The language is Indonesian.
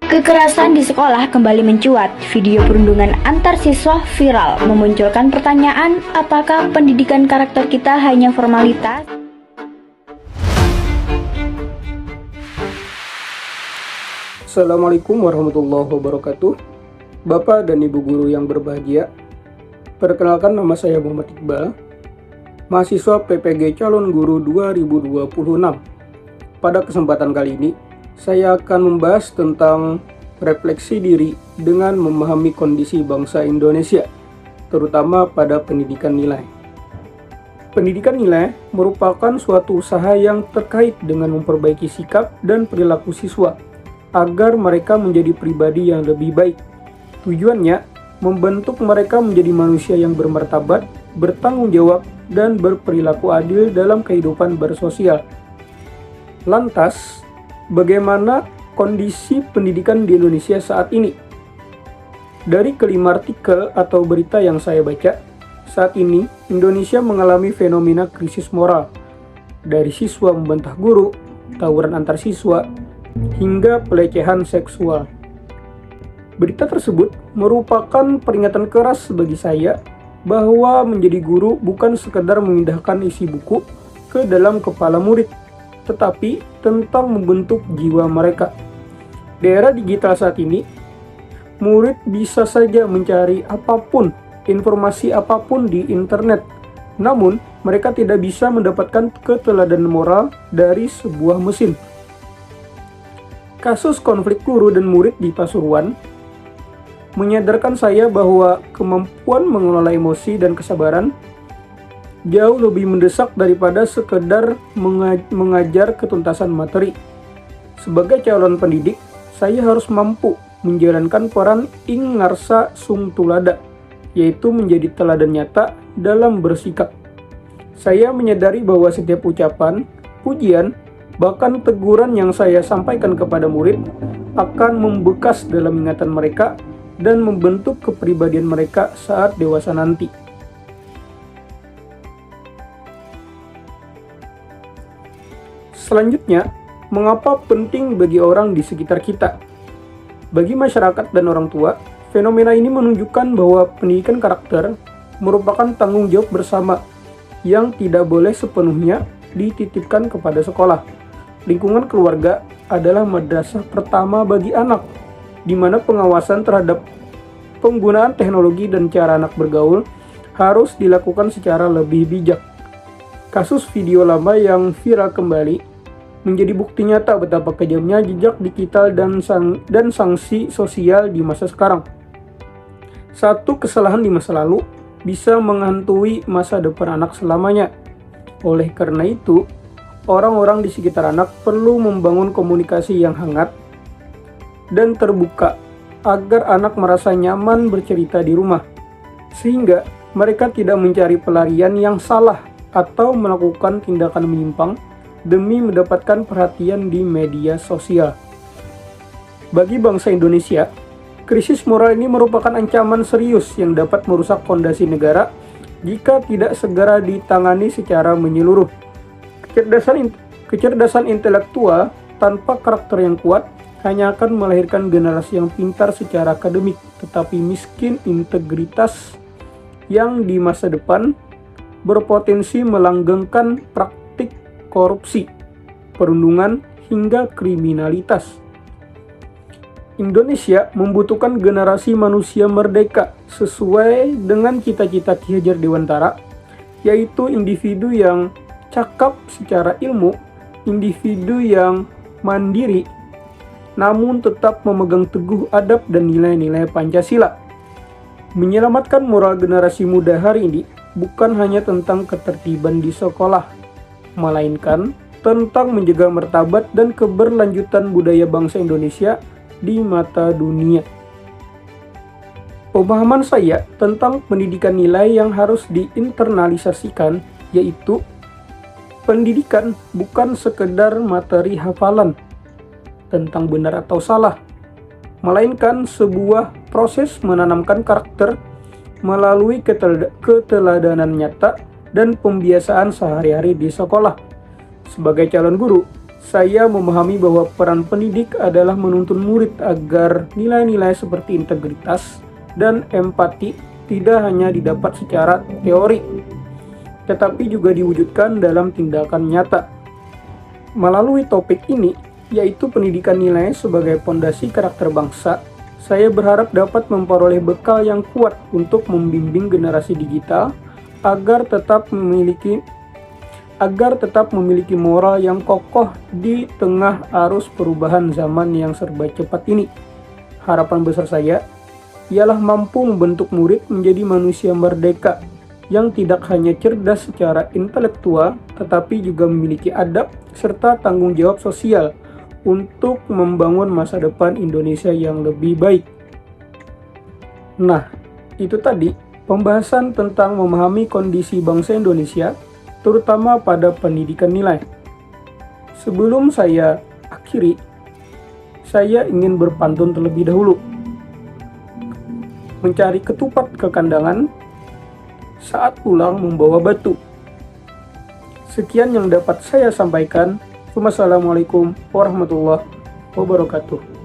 Kekerasan di sekolah kembali mencuat. Video perundungan antar siswa viral, memunculkan pertanyaan, apakah pendidikan karakter kita hanya formalitas? Assalamualaikum warahmatullahi wabarakatuh. Bapak dan Ibu guru yang berbahagia, perkenalkan, nama saya Muhammad Iqbal, mahasiswa PPG Calon Guru 2026. Pada kesempatan kali ini, saya akan membahas tentang refleksi diri dengan memahami kondisi bangsa Indonesia, terutama pada pendidikan nilai. Pendidikan nilai merupakan suatu usaha yang terkait dengan memperbaiki sikap dan perilaku siswa agar mereka menjadi pribadi yang lebih baik. Tujuannya, membentuk mereka menjadi manusia yang bermartabat, bertanggung jawab, dan berperilaku adil dalam kehidupan bersosial. Lantas, bagaimana kondisi pendidikan di Indonesia saat ini? Dari kelima artikel atau berita yang saya baca, saat ini Indonesia mengalami fenomena krisis moral, dari siswa membantah guru, tawuran antar siswa, hingga pelecehan seksual. Berita tersebut merupakan peringatan keras bagi saya bahwa menjadi guru bukan sekedar memindahkan isi buku ke dalam kepala murid, tetapi tentang membentuk jiwa mereka. Di era digital saat ini, murid bisa saja mencari apapun, informasi apapun di internet. Namun, mereka tidak bisa mendapatkan keteladanan moral dari sebuah mesin. Kasus konflik guru dan murid di Pasuruan menyadarkan saya bahwa kemampuan mengelola emosi dan kesabaran jauh lebih mendesak daripada sekedar mengajar ketuntasan materi. Sebagai calon pendidik, saya harus mampu menjalankan peran ing ngarsa sung tulada, yaitu menjadi teladan nyata dalam bersikap. Saya menyadari bahwa setiap ucapan, pujian, bahkan teguran yang saya sampaikan kepada murid akan membekas dalam ingatan mereka dan membentuk kepribadian mereka saat dewasa nanti. Selanjutnya, mengapa penting bagi orang di sekitar kita? Bagi masyarakat dan orang tua, fenomena ini menunjukkan bahwa pendidikan karakter merupakan tanggung jawab bersama yang tidak boleh sepenuhnya dititipkan kepada sekolah. Lingkungan keluarga adalah madrasah pertama bagi anak, di mana pengawasan terhadap penggunaan teknologi dan cara anak bergaul harus dilakukan secara lebih bijak. Kasus video lama yang viral kembali menjadi bukti nyata betapa kejamnya jejak digital dan sanksi sosial di masa sekarang. Satu kesalahan di masa lalu bisa menghantui masa depan anak selamanya. Oleh karena itu, orang-orang di sekitar anak perlu membangun komunikasi yang hangat dan terbuka agar anak merasa nyaman bercerita di rumah, sehingga mereka tidak mencari pelarian yang salah atau melakukan tindakan menyimpang demi mendapatkan perhatian di media sosial. Bagi bangsa Indonesia, krisis moral ini merupakan ancaman serius yang dapat merusak fondasi negara jika tidak segera ditangani secara menyeluruh. Kecerdasan intelektual tanpa karakter yang kuat hanya akan melahirkan generasi yang pintar secara akademik, tetapi miskin integritas yang di masa depan berpotensi melanggengkan praktik korupsi, perundungan, hingga kriminalitas. Indonesia membutuhkan generasi manusia merdeka sesuai dengan cita-cita Ki Hajar Dewantara, yaitu individu yang cakap secara ilmu, individu yang mandiri, namun tetap memegang teguh adab dan nilai-nilai Pancasila. Menyelamatkan moral generasi muda hari ini bukan hanya tentang ketertiban di sekolah, melainkan tentang menjaga martabat dan keberlanjutan budaya bangsa Indonesia di mata dunia. Pemahaman saya tentang pendidikan nilai yang harus diinternalisasikan yaitu pendidikan bukan sekedar materi hafalan tentang benar atau salah, melainkan sebuah proses menanamkan karakter melalui keteladanan nyata dan pembiasaan sehari-hari di sekolah. Sebagai calon guru, Saya memahami bahwa peran pendidik adalah menuntun murid agar nilai-nilai seperti integritas dan empati tidak hanya didapat secara teori, tetapi juga diwujudkan dalam tindakan nyata. Melalui topik ini, yaitu pendidikan nilai sebagai pondasi karakter bangsa, saya berharap dapat memperoleh bekal yang kuat untuk membimbing generasi digital agar tetap memiliki moral yang kokoh di tengah arus perubahan zaman yang serba cepat ini. Harapan besar saya ialah mampu membentuk murid menjadi manusia merdeka yang tidak hanya cerdas secara intelektual, tetapi juga memiliki adab serta tanggung jawab sosial untuk membangun masa depan Indonesia yang lebih baik. Nah, itu tadi pembahasan tentang memahami kondisi bangsa Indonesia, terutama pada pendidikan nilai. Sebelum saya akhiri, saya ingin berpantun terlebih dahulu. Mencari ketupat ke kandangan saat pulang membawa batu. Sekian yang dapat saya sampaikan. Wassalamualaikum warahmatullahi wabarakatuh.